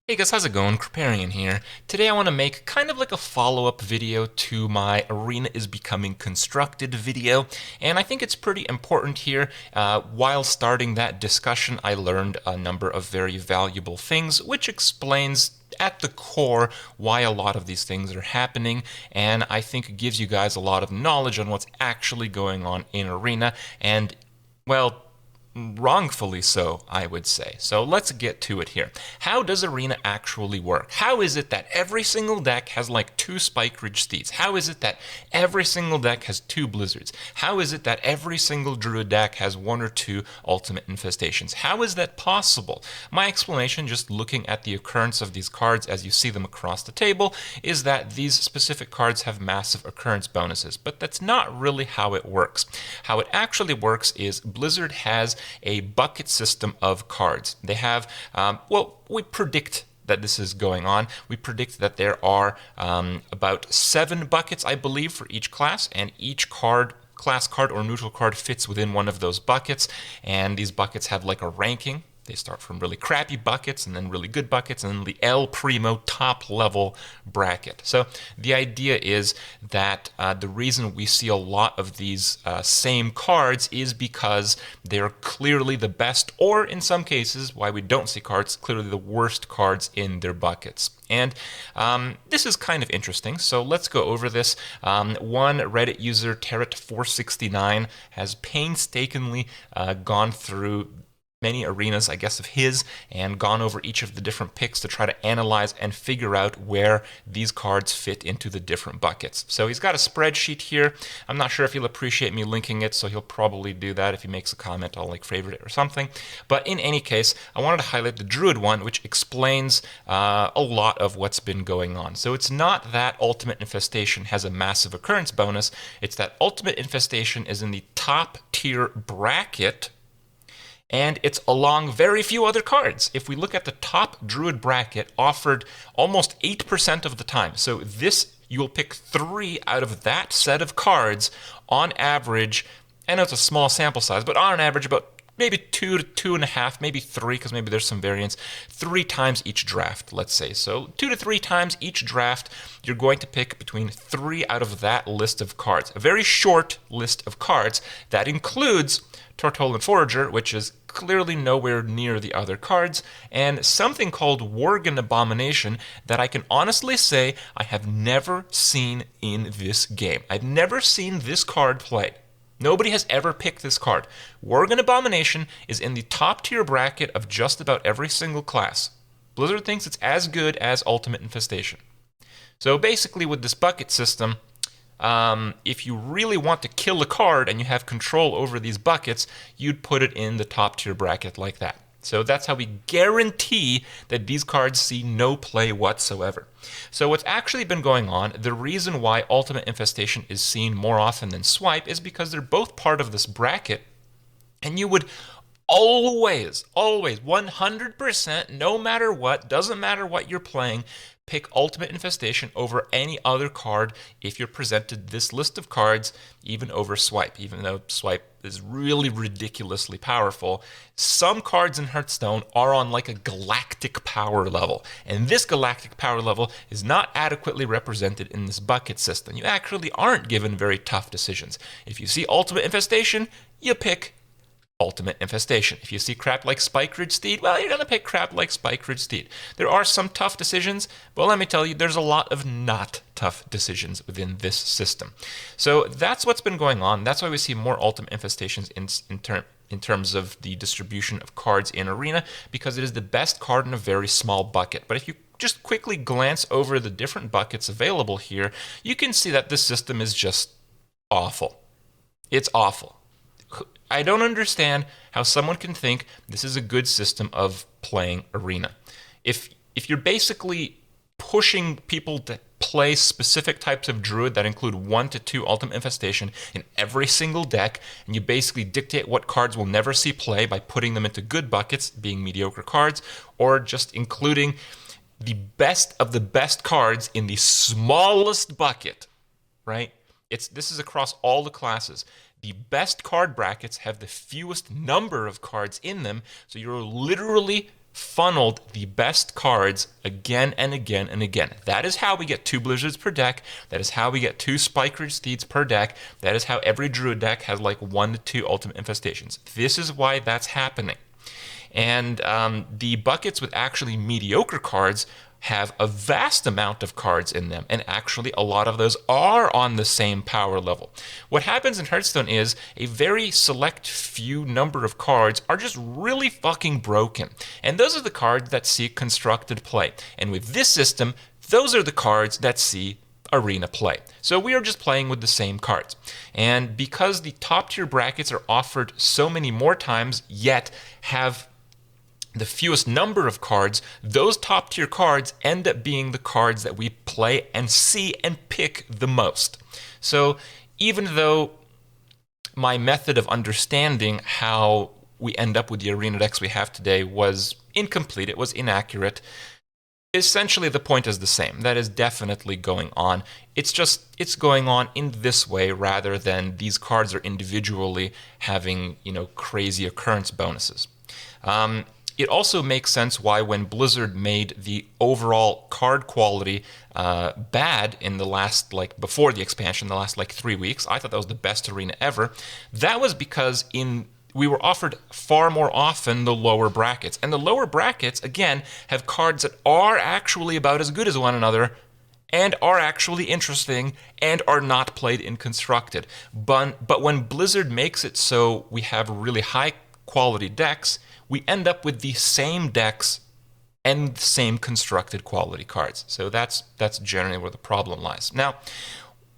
Hey guys, how's it going? Kripparrian here. Today I want to make kind of like a follow-up video to my Arena is Becoming Constructed video, and I think it's pretty important here. While starting that discussion, I learned a number of very valuable things, which explains at the core why a lot of these things are happening, and I think gives you guys a lot of knowledge on what's actually going on in Arena, and, well, wrongfully so, I would say. So let's get to it here. How does Arena actually work? How is it that every single deck has like two Spike Ridge Steeds? How is it that every single deck has two Blizzards? How is it that every single Druid deck has one or two Ultimate Infestations? How is that possible? My explanation, just looking at the occurrence of these cards as you see them across the table, is that these specific cards have massive occurrence bonuses, but that's not really how it works. How it actually works is Blizzard has a bucket system of cards. They have, we predict that this is going on. We predict that there are about 7 buckets, I believe, for each class, and each class card or neutral card fits within one of those buckets, and these buckets have like a ranking. They start from really crappy buckets and then really good buckets and then the El Primo top level bracket. So the idea is that the reason we see a lot of these same cards is because they're clearly the best, or in some cases, why we don't see cards, clearly the worst cards in their buckets. And this is kind of interesting, so let's go over this. One Reddit user, Terret469, has painstakingly gone through many arenas, I guess, of his, and gone over each of the different picks to try to analyze and figure out where these cards fit into the different buckets. So he's got a spreadsheet here. I'm not sure if he'll appreciate me linking it, so he'll probably do that. If he makes a comment, I'll like favorite it or something. But in any case, I wanted to highlight the Druid one, which explains a lot of what's been going on. So it's not that Ultimate Infestation has a massive occurrence bonus, it's that Ultimate Infestation is in the top tier bracket, and it's along very few other cards. If we look at the top Druid bracket, offered almost 8% of the time. So this, you'll pick 3 out of that set of cards on average. I know it's a small sample size, but on average about maybe 2 to 2.5, maybe 3, because maybe there's some variance, 3 times each draft, let's say. So 2 to 3 times each draft, you're going to pick between 3 out of that list of cards. A very short list of cards that includes Tortolan Forager, which is clearly nowhere near the other cards, and something called Worgen Abomination that I can honestly say I have never seen in this game. I've never seen this card played. Nobody has ever picked this card. Worgen Abomination is in the top tier bracket of just about every single class. Blizzard thinks it's as good as Ultimate Infestation. So basically with this bucket system, if you really want to kill a card and you have control over these buckets, you'd put it in the top tier bracket like that. So that's how we guarantee that these cards see no play whatsoever. So what's actually been going on, the reason why Ultimate Infestation is seen more often than Swipe is because they're both part of this bracket, and you would always, 100%, no matter what, doesn't matter what you're playing, pick Ultimate Infestation over any other card if you're presented this list of cards, even over Swipe. Even though Swipe is really ridiculously powerful, some cards in Hearthstone are on like a galactic power level, and this galactic power level is not adequately represented in this bucket system. You actually aren't given very tough decisions. If you see Ultimate Infestation, you pick Ultimate Infestation. If you see crap like Spike Ridge Steed, well, you're going to pick crap like Spike Ridge Steed. There are some tough decisions, but let me tell you, there's a lot of not tough decisions within this system. So that's what's been going on. That's why we see more Ultimate Infestations in terms of the distribution of cards in Arena, because it is the best card in a very small bucket. But if you just quickly glance over the different buckets available here, you can see that this system is just awful. It's awful. I don't understand how someone can think this is a good system of playing Arena. If you're basically pushing people to play specific types of Druid that include 1 to 2 Ultimate Infestation in every single deck, and you basically dictate what cards will never see play by putting them into good buckets, being mediocre cards, or just including the best of the best cards in the smallest bucket, right? This is across all the classes. The best card brackets have the fewest number of cards in them, so you're literally funneled the best cards again and again and again. That is how we get 2 Blizzards per deck. That is how we get 2 Spikeridge Steeds per deck. That is how every Druid deck has like 1 to 2 Ultimate Infestations. This is why that's happening. And the buckets with actually mediocre cards have a vast amount of cards in them, and actually a lot of those are on the same power level. What happens in Hearthstone is a very select few number of cards are just really fucking broken, and those are the cards that see constructed play. And with this system, those are the cards that see arena play. So we are just playing with the same cards. And because the top tier brackets are offered so many more times, yet have the fewest number of cards, those top tier cards end up being the cards that we play and see and pick the most. So even though my method of understanding how we end up with the arena decks we have today was incomplete, it was inaccurate, essentially the point is the same. That is definitely going on. It's going on in this way rather than these cards are individually having, crazy occurrence bonuses. It also makes sense why when Blizzard made the overall card quality bad in the last, before the expansion, the last 3 weeks, I thought that was the best arena ever. That was because we were offered far more often the lower brackets. And the lower brackets, again, have cards that are actually about as good as one another and are actually interesting and are not played in constructed. But when Blizzard makes it so we have really high quality decks, we end up with the same decks and the same constructed quality cards. So that's generally where the problem lies. Now,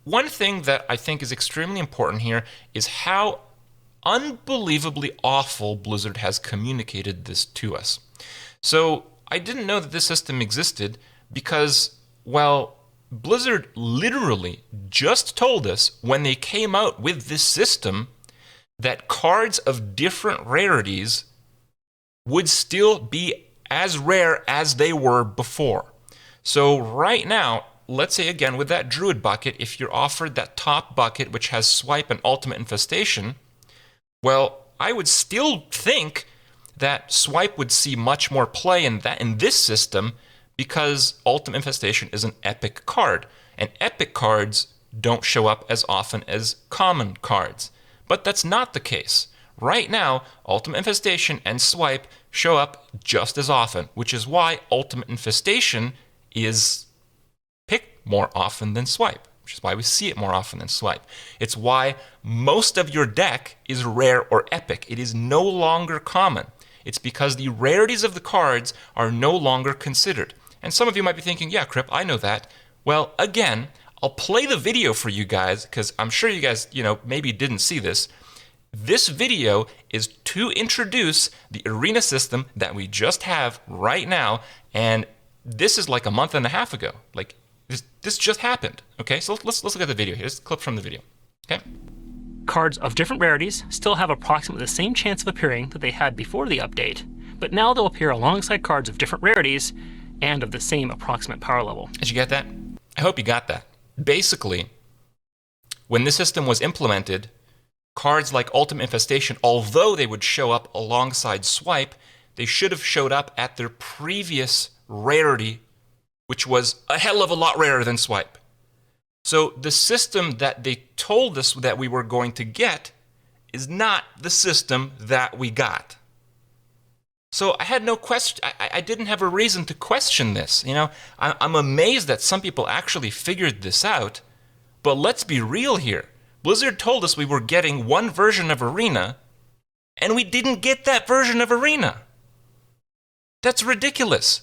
one thing that I think is extremely important here is how unbelievably awful Blizzard has communicated this to us. So I didn't know that this system existed because, well, Blizzard literally just told us when they came out with this system that cards of different rarities would still be as rare as they were before. So right now, let's say again with that Druid bucket, if you're offered that top bucket which has Swipe and Ultimate Infestation, well, I would still think that Swipe would see much more play in this system because Ultimate Infestation is an epic card, and epic cards don't show up as often as common cards. But that's not the case. Right now, Ultimate Infestation and Swipe show up just as often, which is why Ultimate Infestation is picked more often than Swipe, which is why we see it more often than Swipe. It's why most of your deck is rare or epic. It is no longer common. It's because the rarities of the cards are no longer considered. And some of you might be thinking, yeah, Kripp, I know that. Well, again, I'll play the video for you guys because I'm sure you guys, maybe didn't see this. This video is to introduce the arena system that we just have right now, and this is like a month and a half ago. This just happened. Okay, so let's look at the video here. This is a clip from the video. Okay. Cards of different rarities still have approximately the same chance of appearing that they had before the update, but now they'll appear alongside cards of different rarities and of the same approximate power level. Did you get that? I hope you got that. Basically, when this system was implemented, cards like Ultimate Infestation, although they would show up alongside Swipe, they should have showed up at their previous rarity, which was a hell of a lot rarer than Swipe. So the system that they told us that we were going to get is not the system that we got. So I had no question. I didn't have a reason to question this. I'm amazed that some people actually figured this out. But let's be real here. Blizzard told us we were getting one version of Arena, and we didn't get that version of Arena. That's ridiculous.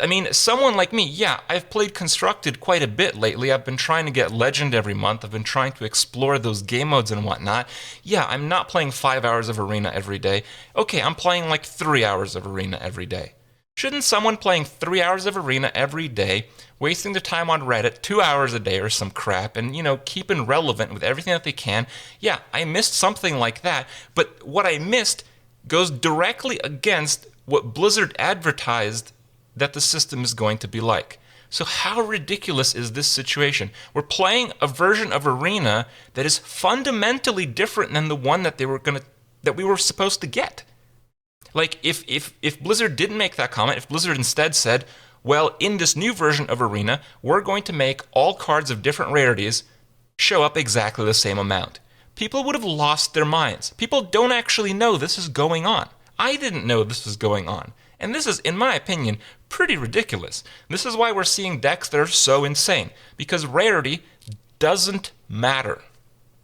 I mean, someone like me, yeah, I've played Constructed quite a bit lately. I've been trying to get Legend every month. I've been trying to explore those game modes and whatnot. Yeah, I'm not playing 5 hours of Arena every day. Okay, I'm playing 3 hours of Arena every day. Shouldn't someone playing 3 hours of Arena every day, wasting their time on Reddit 2 hours a day or some crap, and, keeping relevant with everything that they can? Yeah, I missed something like that, but what I missed goes directly against what Blizzard advertised that the system is going to be like. So how ridiculous is this situation? We're playing a version of Arena that is fundamentally different than the one that we were supposed to get. Like, if Blizzard didn't make that comment, if Blizzard instead said, well, in this new version of Arena, we're going to make all cards of different rarities show up exactly the same amount, people would have lost their minds. People don't actually know this is going on. I didn't know this was going on. And this is, in my opinion, pretty ridiculous. This is why we're seeing decks that are so insane. Because rarity doesn't matter.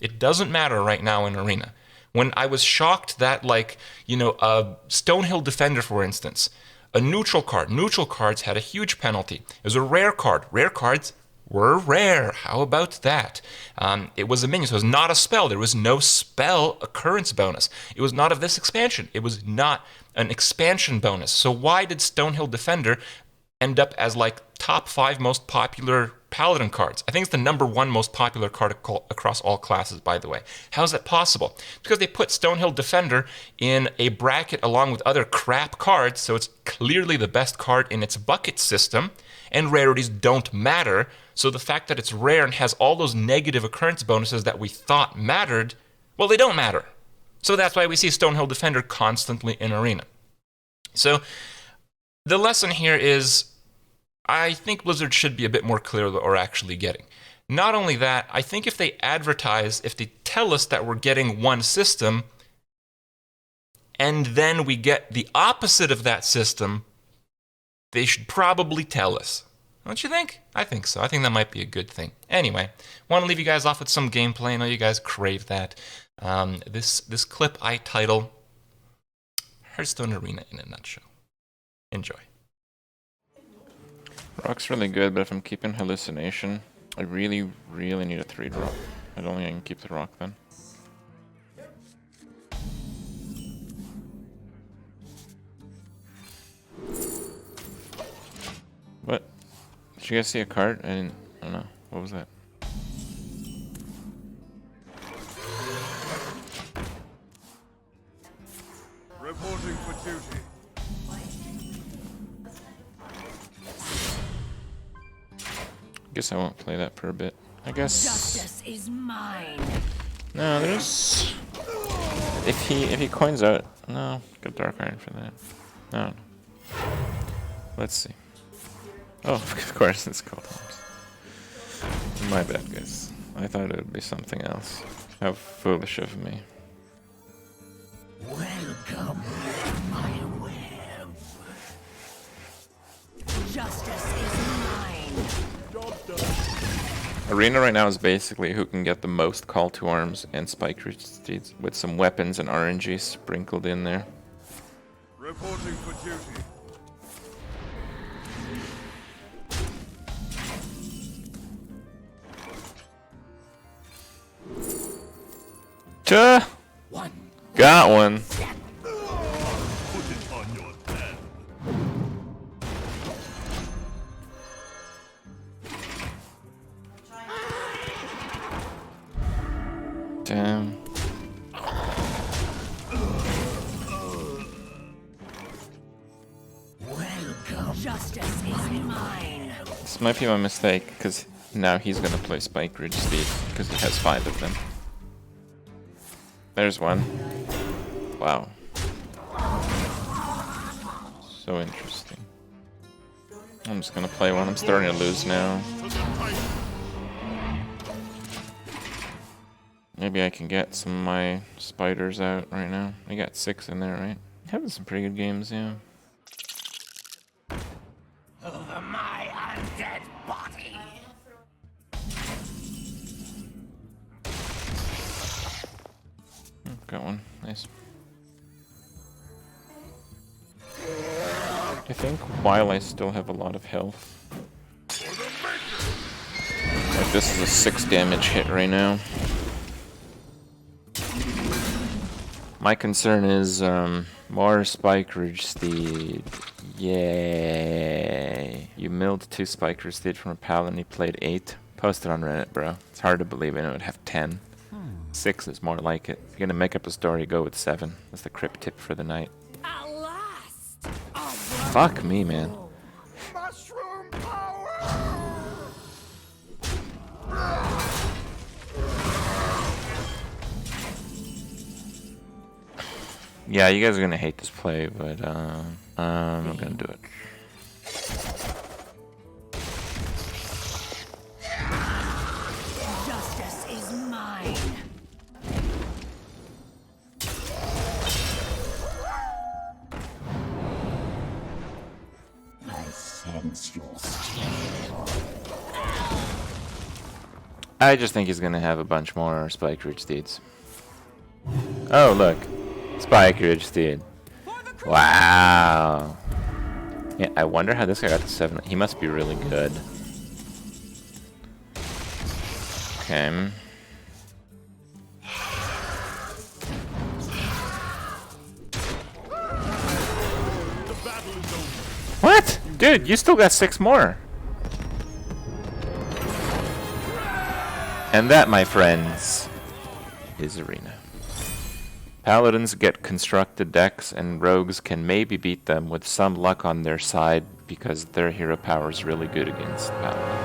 It doesn't matter right now in Arena. When I was shocked that, like, you know, a Stonehill Defender, for instance, a neutral card. Neutral cards had a huge penalty. It was a rare card. Rare cards were rare. How about that? It was a minion, so it was not a spell. There was no spell occurrence bonus. It was not of this expansion. It was not an expansion bonus. So why did Stonehill Defender end up as like top 5 most popular Paladin cards? I think it's the #1 most popular card across all classes, by the way. How is that possible? Because they put Stonehill Defender in a bracket along with other crap cards, so it's clearly the best card in its bucket system, and rarities don't matter. So the fact that it's rare and has all those negative occurrence bonuses that we thought mattered, well, they don't matter. So that's why we see Stonehill Defender constantly in Arena. So the lesson here is, I think Blizzard should be a bit more clear what we're actually getting. Not only that, I think if they advertise, if they tell us that we're getting one system, and then we get the opposite of that system, they should probably tell us. Don't you think? I think so. I think that might be a good thing. Anyway, want to leave you guys off with some gameplay. I know you guys crave that. This clip I title Hearthstone Arena in a nutshell. Enjoy. Rock's really good, but if I'm keeping Hallucination, I really, really need a 3-drop. I don't think I can keep the Rock then. What? Did you guys see a card? I don't know. What was that? Reporting for duty. Guess I won't play that for a bit. I guess. Justice is mine. No, there's. If he coins out, no, got Dark Iron for that. No. Let's see. Oh, of course it's called Arms. My bad, guys. I thought it would be something else. How foolish of me. Welcome to my web. Justice is mine. Arena right now is basically who can get the most Call to Arms and Spike Steeds with some weapons and RNG sprinkled in there. Reporting for duty. Cha! Got one. Put it on your head. Damn. Welcome. Justice is mine. This might be my mistake, because now he's gonna play Spike Ridge Steed, because he has 5 of them. There's one. Wow. So interesting. I'm just gonna play one. I'm starting to lose now. Maybe I can get some of my spiders out right now. I got 6 in there, right? Having some pretty good games, yeah. Over my undead body. Got one. Nice. I think while I still have a lot of health. Like this is a 6 damage hit right now. My concern is more Spike Ridge Steed. Yay. You milled 2 Spike Ridge Steed from a Paladin, he played 8. Post it on Reddit, bro. It's hard to believe I know it'd have 10. 6 is more like it. If you're gonna make up a story, go with 7. That's the crypt tip for the night. At last. Fuck me, man. Mushroom power! Yeah, you guys are gonna hate this play, but I'm gonna do it. Justice is mine. I sense your steel. I just think he's gonna have a bunch more Spike Ridge Steeds. Oh, look. Spike Ridge Steed. Wow. Yeah, I wonder how this guy got to 7. He must be really good. Okay. What? Dude, you still got 6 more. And that, my friends, is Arena. Paladins get constructed decks, and rogues can maybe beat them with some luck on their side because their hero power is really good against paladins.